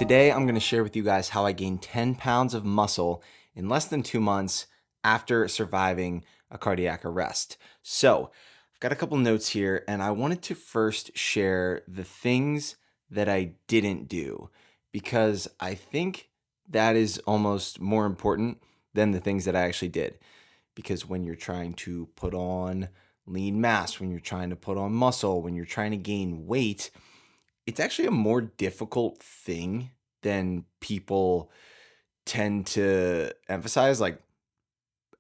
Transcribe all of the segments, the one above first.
Today, I'm going to share with you guys how I gained 10 pounds of muscle in less than 2 months after surviving a cardiac arrest. So, I've got a couple notes here, and I wanted to first share the things that I didn't do because I think that is almost more important than the things that I actually did. Because when you're trying to put on lean mass, when you're trying to put on muscle, when you're trying to gain weight, it's actually a more difficult thing than people tend to emphasize. Like,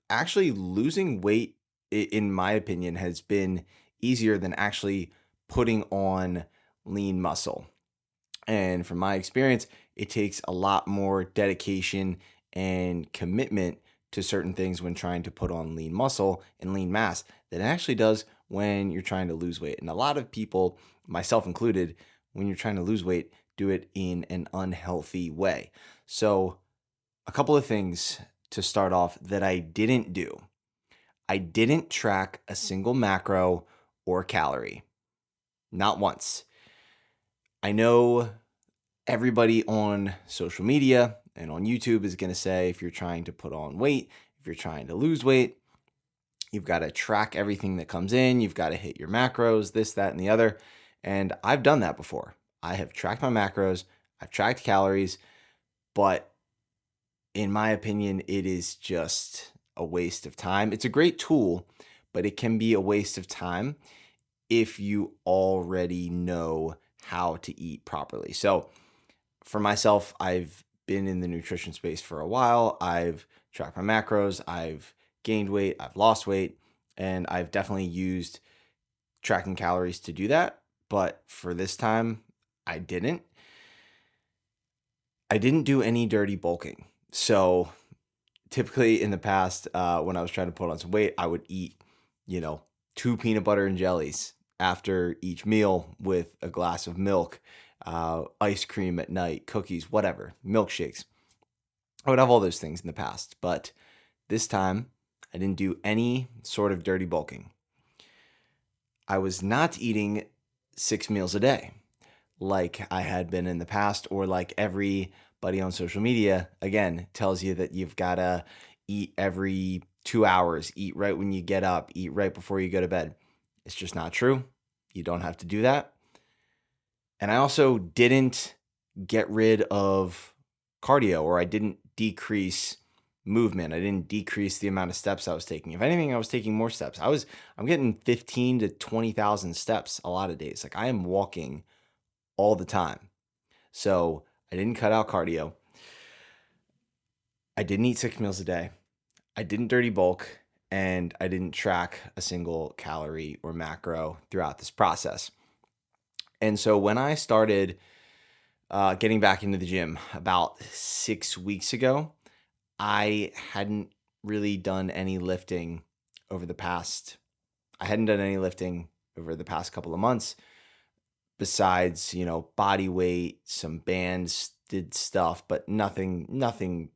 actually losing weight, in my opinion, has been easier than actually putting on lean muscle. And from my experience, it takes a lot more dedication and commitment to certain things when trying to put on lean muscle and lean mass than it actually does when you're trying to lose weight. And a lot of people, myself included, when you're trying to lose weight, do it in an unhealthy way. So, a couple of things to start off that I didn't do. I didn't track a single macro or calorie, not once. I know everybody on social media and on YouTube is going to say if you're trying to put on weight, if you're trying to lose weight, you've got to track everything that comes in. You've got to hit your macros, this, that, and the other. And I've done that before. I have tracked my macros, I've tracked calories, but in my opinion, it is just a waste of time. It's a great tool, but it can be a waste of time if you already know how to eat properly. So for myself, I've been in the nutrition space for a while. I've tracked my macros, I've gained weight, I've lost weight, and I've definitely used tracking calories to do that. But for this time, I didn't. I didn't do any dirty bulking. So typically in the past, when I was trying to put on some weight, I would eat, 2 peanut butter and jellies after each meal with a glass of milk, ice cream at night, cookies, whatever, milkshakes. I would have all those things in the past, but this time I didn't do any sort of dirty bulking. I was not eating 6 meals a day like I had been in the past, or like everybody on social media, again, tells you that you've got to eat every 2 hours, eat right when you get up, eat right before you go to bed. It's just not true. You don't have to do that. And I also didn't get rid of cardio, or I didn't decrease movement. I didn't decrease the amount of steps I was taking. If anything, I was taking more steps. I'm getting 15 to 20,000 steps a lot of days. Like, I am walking all the time. So I didn't cut out cardio. I didn't eat 6 meals a day. I didn't dirty bulk, and I didn't track a single calorie or macro throughout this process. And so when I started getting back into the gym about 6 weeks ago, I hadn't really done any lifting over the past. I hadn't done any lifting over the past couple of months. Besides, body weight, some bands did stuff, but nothing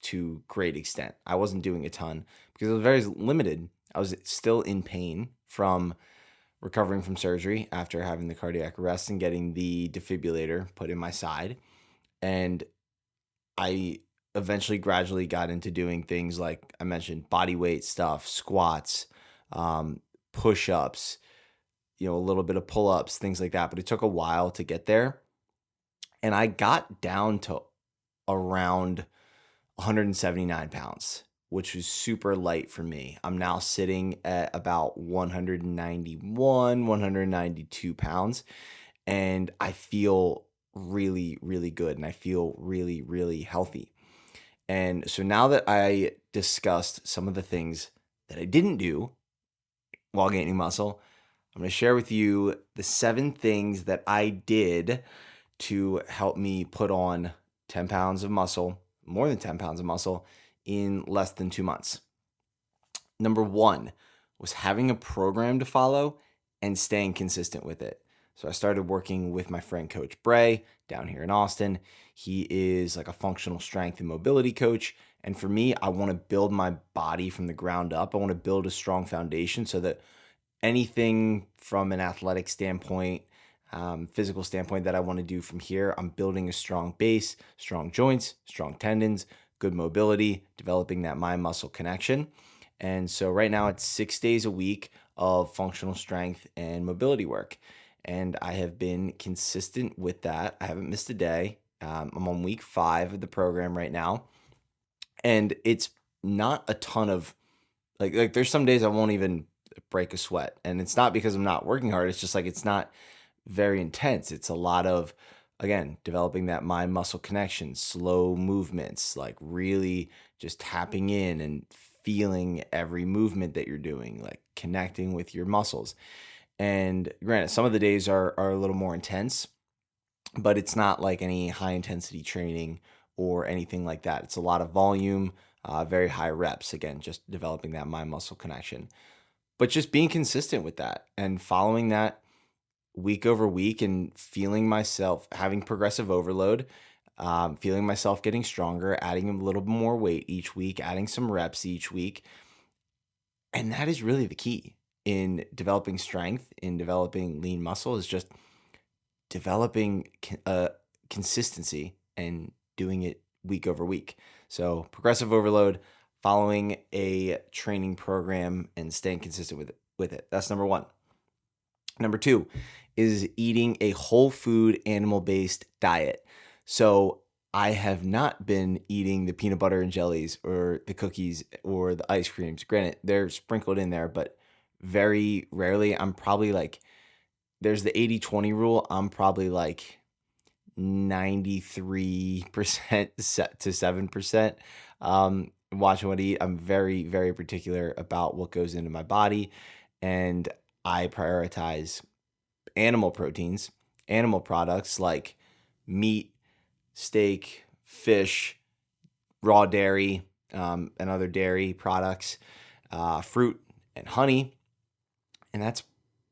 to great extent. I wasn't doing a ton because I was very limited. I was still in pain from recovering from surgery after having the cardiac arrest and getting the defibrillator put in my side. And I eventually gradually got into doing things like I mentioned, body weight stuff, squats, push-ups, a little bit of pull-ups, things like that. But it took a while to get there. And I got down to around 179 pounds, which was super light for me. I'm now sitting at about 191, 192 pounds. And I feel really, really good. And I feel really, really healthy. And so now that I discussed some of the things that I didn't do while gaining muscle, I'm going to share with you the 7 things that I did to help me put on 10 pounds of muscle, more than 10 pounds of muscle, in less than 2 months. Number 1 was having a program to follow and staying consistent with it. So I started working with my friend Coach Bray down here in Austin. He is like a functional strength and mobility coach. And for me, I want to build my body from the ground up. I want to build a strong foundation so that anything from an athletic standpoint, physical standpoint that I want to do from here. I'm building a strong base, strong joints, strong tendons, good mobility, developing that mind muscle connection. And so right now it's 6 days a week of functional strength and mobility work. And I have been consistent with that. I haven't missed a day. I'm on week 5 of the program right now. And it's not a ton of like there's some days I won't even break a sweat. And it's not because I'm not working hard. It's just like it's not very intense. It's a lot of, again, developing that mind muscle connection, slow movements, like really just tapping in and feeling every movement that you're doing, like connecting with your muscles. And granted, some of the days are a little more intense, but it's not like any high intensity training or anything like that. It's a lot of volume, very high reps, again, just developing that mind muscle connection. But just being consistent with that and following that week over week and feeling myself having progressive overload, feeling myself getting stronger, adding a little more weight each week, adding some reps each week. And that is really the key in developing strength, in developing lean muscle, is just developing consistency and doing it week over week. So progressive overload, following a training program and staying consistent with it. That's number one. Number 2 is eating a whole food animal-based diet. So I have not been eating the peanut butter and jellies or the cookies or the ice creams. Granted, they're sprinkled in there, but very rarely. I'm probably like, there's the 80-20 rule. I'm probably like 93% to 7% watching what I eat. I'm very, very particular about what goes into my body, and I prioritize animal proteins, animal products like meat, steak, fish, raw dairy, and other dairy products, fruit and honey. And that's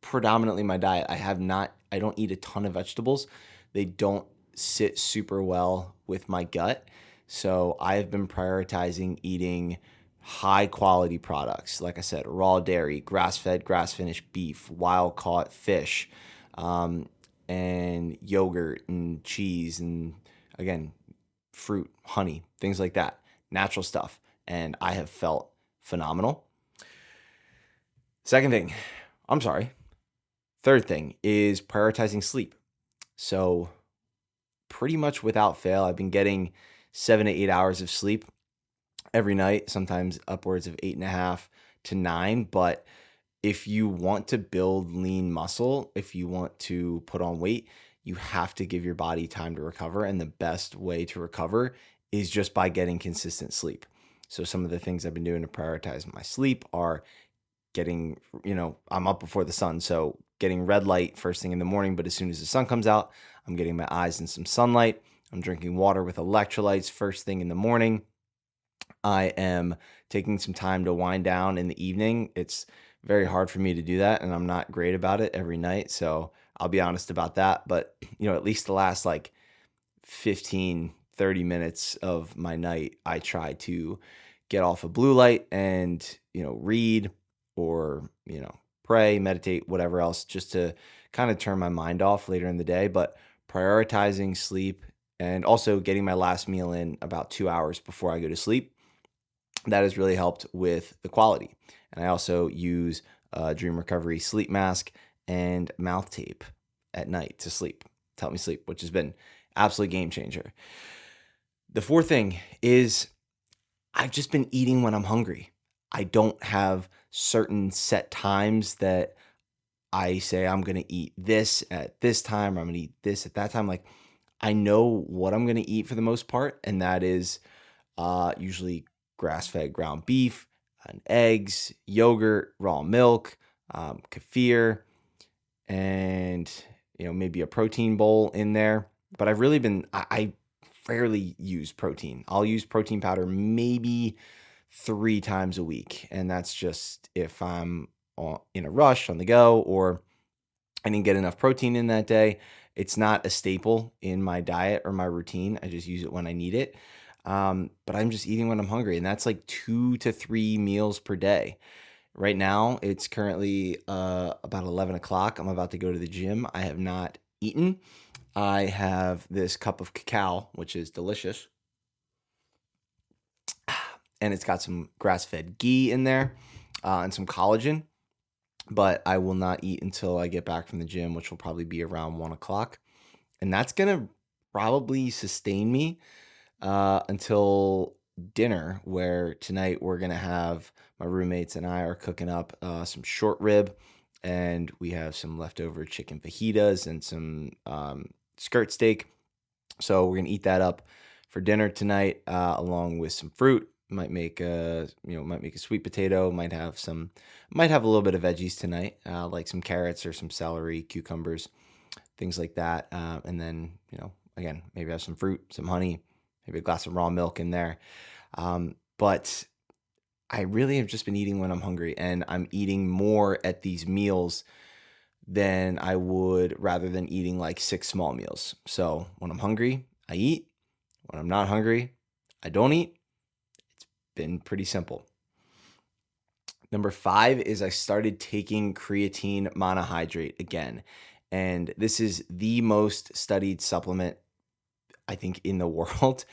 predominantly my diet. I don't eat a ton of vegetables. They don't sit super well with my gut. So I have been prioritizing eating high quality products. Like I said, raw dairy, grass-fed, grass-finished beef, wild-caught fish, and yogurt and cheese, and again, fruit, honey, things like that, natural stuff. And I have felt phenomenal. Third thing is prioritizing sleep. So pretty much without fail, I've been getting 7 to 8 hours of sleep every night, sometimes upwards of 8.5 to 9. But if you want to build lean muscle, if you want to put on weight, you have to give your body time to recover. And the best way to recover is just by getting consistent sleep. So some of the things I've been doing to prioritize my sleep are getting, I'm up before the sun. So getting red light first thing in the morning, but as soon as the sun comes out, I'm getting my eyes in some sunlight. I'm drinking water with electrolytes first thing in the morning. I am taking some time to wind down in the evening. It's very hard for me to do that, and I'm not great about it every night. So I'll be honest about that. But, at least the last like 15, 30 minutes of my night, I try to get off of blue light and, read or, pray, meditate, whatever else, just to kind of turn my mind off later in the day. But prioritizing sleep and also getting my last meal in about 2 hours before I go to sleep, that has really helped with the quality. And I also use a Dream Recovery sleep mask and mouth tape at night to sleep, to help me sleep, which has been absolute game changer. The fourth thing is I've just been eating when I'm hungry. I don't have certain set times that I say I'm going to eat this at this time, or I'm going to eat this at that time. Like, I know what I'm going to eat for the most part, and that is usually grass-fed ground beef, and eggs, yogurt, raw milk, kefir, and maybe a protein bowl in there. But I've really been I rarely use protein. I'll use protein powder maybe 3 times a week, and that's just if I'm in a rush on the go or I didn't get enough protein in that day. It's not a staple in my diet or my routine. I just use it when I need it. But I'm just eating when I'm hungry, and that's like 2 to 3 meals per day. Right now, it's currently about 11 o'clock. I'm about to go to the gym. I have not eaten. I have this cup of cacao, which is delicious, and it's got some grass-fed ghee in there and some collagen. But I will not eat until I get back from the gym, which will probably be around 1 o'clock. And that's going to probably sustain me until dinner, where tonight we're going to have my roommates and I are cooking up some short rib, and we have some leftover chicken fajitas and some skirt steak. So we're going to eat that up for dinner tonight, along with some fruit. Might make a sweet potato. Might have a little bit of veggies tonight, like some carrots or some celery, cucumbers, things like that. And then, again, maybe have some fruit, some honey, maybe a glass of raw milk in there. But I really have just been eating when I'm hungry, and I'm eating more at these meals than I would rather than eating like 6 small meals. So when I'm hungry, I eat. When I'm not hungry, I don't eat. Been pretty simple. Number 5 is I started taking creatine monohydrate again. And this is the most studied supplement, I think, in the world.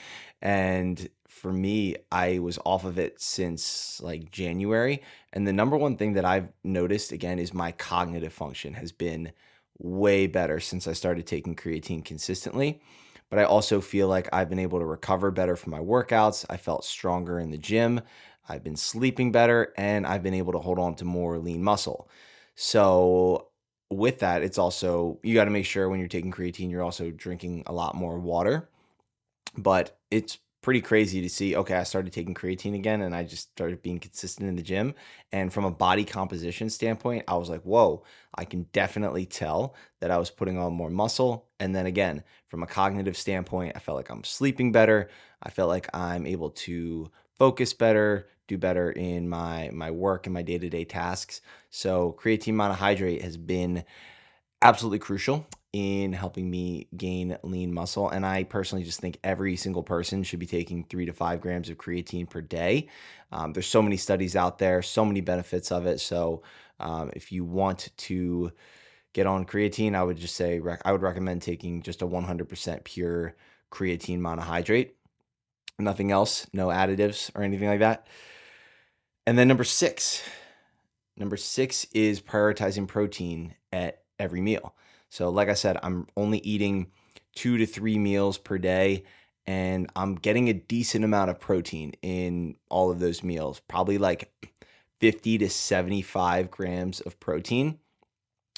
And for me, I was off of it since like January. And the number one thing that I've noticed again is my cognitive function has been way better since I started taking creatine consistently. But I also feel like I've been able to recover better from my workouts. I felt stronger in the gym. I've been sleeping better, and I've been able to hold on to more lean muscle. So with that, it's also, you got to make sure when you're taking creatine, you're also drinking a lot more water. But it's pretty crazy to see, okay, I started taking creatine again, and I just started being consistent in the gym. And from a body composition standpoint, I was like, whoa, I can definitely tell that I was putting on more muscle. And then again, from a cognitive standpoint, I felt like I'm sleeping better. I felt like I'm able to focus better, do better in my work and my day-to-day tasks. So creatine monohydrate has been absolutely crucial in helping me gain lean muscle. And I personally just think every single person should be taking 3 to 5 grams of creatine per day. There's so many studies out there, so many benefits of it. So if you want to get on creatine, I would just say I would recommend taking just a 100% pure creatine monohydrate. Nothing else, no additives or anything like that. And then number six is prioritizing protein at every meal. So like I said, I'm only eating 2 to 3 meals per day, and I'm getting a decent amount of protein in all of those meals, probably like 50 to 75 grams of protein.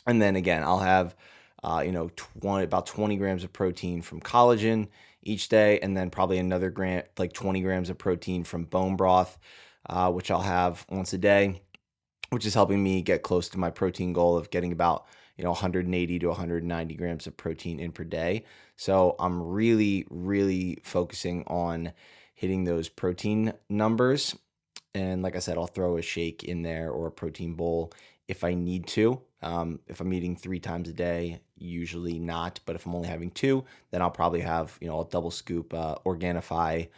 And then again, I'll have about 20 grams of protein from collagen each day, and then probably another like 20 grams of protein from bone broth, which I'll have once a day, which is helping me get close to my protein goal of getting about 180 to 190 grams of protein in per day. So I'm really, really focusing on hitting those protein numbers. And like I said, I'll throw a shake in there or a protein bowl if I need to. If I'm eating 3 times a day, usually not. But if I'm only having 2, then I'll probably have a double scoop Organifi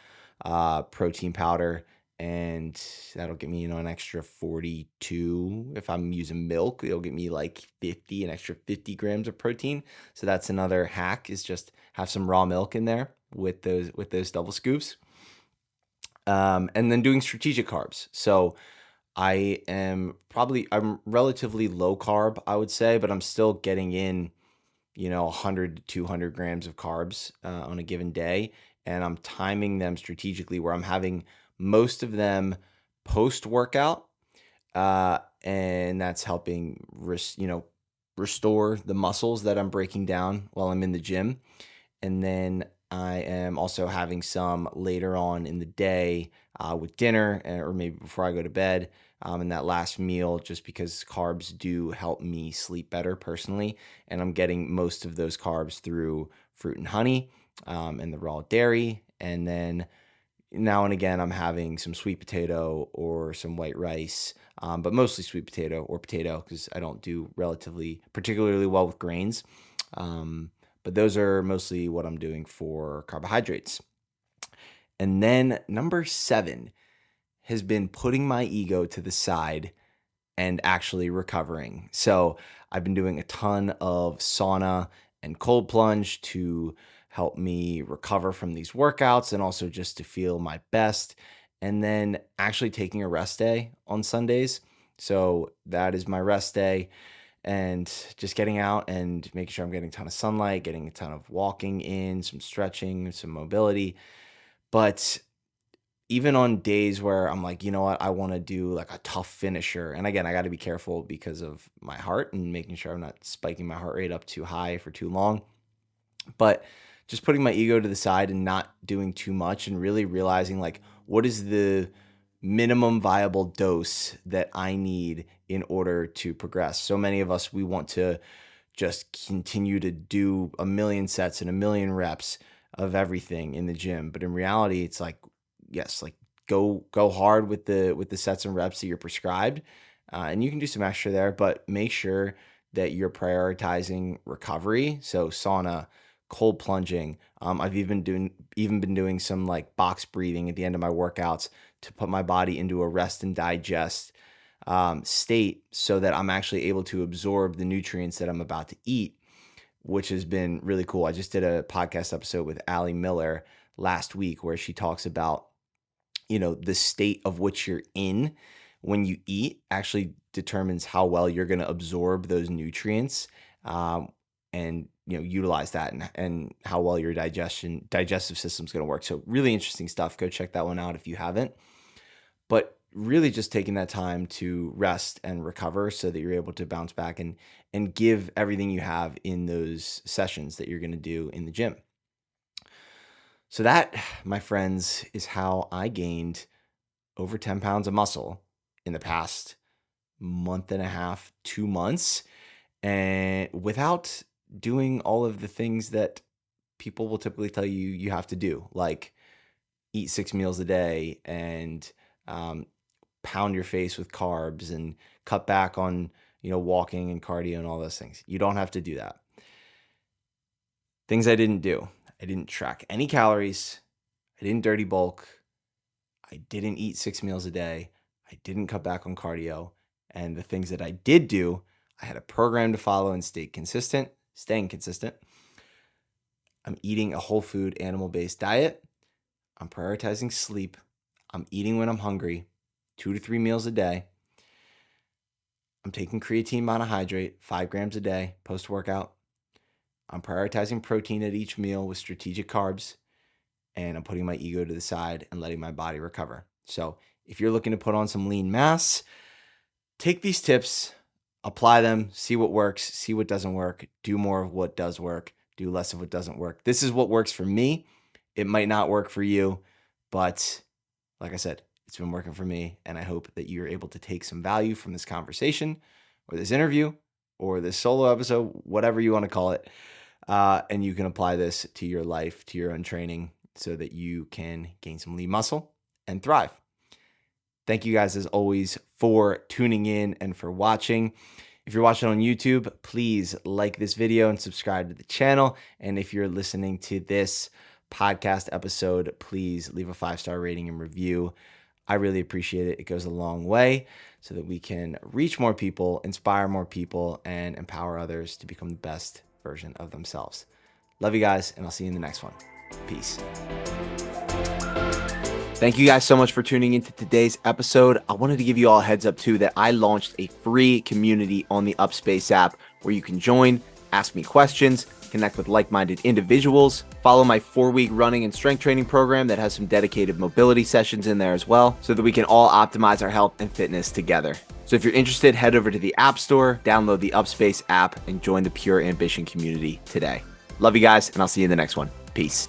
protein powder, and that'll get me an extra 42. If I'm using milk, it'll get me like an extra 50 grams of protein. So that's another hack, is just have some raw milk in there with those double scoops. And then doing strategic carbs. So I'm relatively low carb, I would say, but I'm still getting in 100 to 200 grams of carbs on a given day. And I'm timing them strategically, where I'm having most of them post workout. And that's helping, restore the muscles that I'm breaking down while I'm in the gym. And then I am also having some later on in the day with dinner, or maybe before I go to bed, in that last meal, just because carbs do help me sleep better personally. And I'm getting most of those carbs through fruit and honey, and the raw dairy. And then now and again, I'm having some sweet potato or some white rice, but mostly sweet potato or potato, because I don't do particularly well with grains. But those are mostly what I'm doing for carbohydrates. And then number 7 has been putting my ego to the side and actually recovering. So I've been doing a ton of sauna and cold plunge to help me recover from these workouts and also just to feel my best. And then actually taking a rest day on Sundays. So that is my rest day, and just getting out and making sure I'm getting a ton of sunlight, getting a ton of walking in, some stretching, some mobility. But even on days where I'm like, you know what, I want to do like a tough finisher. And again, I got to be careful because of my heart and making sure I'm not spiking my heart rate up too high for too long. But just putting my ego to the side and not doing too much and really realizing like, what is the minimum viable dose that I need in order to progress. So many of us, we want to just continue to do a million sets and a million reps of everything in the gym. But in reality, it's like, yes, like go hard with the sets and reps that you're prescribed. And you can do some extra there, but make sure that you're prioritizing recovery. So sauna, cold plunging. I've even been doing some like box breathing at the end of my workouts to put my body into a rest and digest state so that I'm actually able to absorb the nutrients that I'm about to eat, which has been really cool. I just did a podcast episode with Allie Miller last week where she talks about, the state of which you're in when you eat actually determines how well you're going to absorb those nutrients and utilize that and how well your digestive system is going to work. So really interesting stuff. Go check that one out if you haven't. But really just taking that time to rest and recover so that you're able to bounce back and give everything you have in those sessions that you're going to do in the gym. So that, my friends, is how I gained over 10 pounds of muscle in the past month and a half, 2 months, and without doing all of the things that people will typically tell you you have to do, like eat 6 meals a day and pound your face with carbs and cut back on, walking and cardio and all those things. You don't have to do that. Things I didn't do. I didn't track any calories. I didn't dirty bulk. I didn't eat 6 meals a day. I didn't cut back on cardio. And the things that I did do, I had a program to follow and staying consistent. I'm eating a whole food, animal-based diet. I'm prioritizing sleep. I'm eating when I'm hungry, 2 to 3 meals a day. I'm taking creatine monohydrate, 5 grams a day post-workout. I'm prioritizing protein at each meal with strategic carbs. And I'm putting my ego to the side and letting my body recover. So if you're looking to put on some lean mass, take these tips, apply them, see what works, see what doesn't work, do more of what does work, do less of what doesn't work. This is what works for me. It might not work for you, but like I said, it's been working for me, and I hope that you're able to take some value from this conversation or this interview or this solo episode, whatever you want to call it, and you can apply this to your life, to your own training, so that you can gain some lean muscle and thrive. Thank you guys, as always, for tuning in and for watching. If you're watching on YouTube, please like this video and subscribe to the channel. And if you're listening to this podcast episode, please leave a 5-star rating and review. I really appreciate it. It goes a long way so that we can reach more people, inspire more people, and empower others to become the best version of themselves. Love you guys, and I'll see you in the next one. Peace. Thank you guys so much for tuning into today's episode. I wanted to give you all a heads up too that I launched a free community on the Upspace app where you can join, ask me questions, connect with like-minded individuals, follow my 4-week running and strength training program that has some dedicated mobility sessions in there as well, so that we can all optimize our health and fitness together. So if you're interested, head over to the App Store, download the Upspace app, and join the Pure Ambition community today. Love you guys, and I'll see you in the next one. Peace.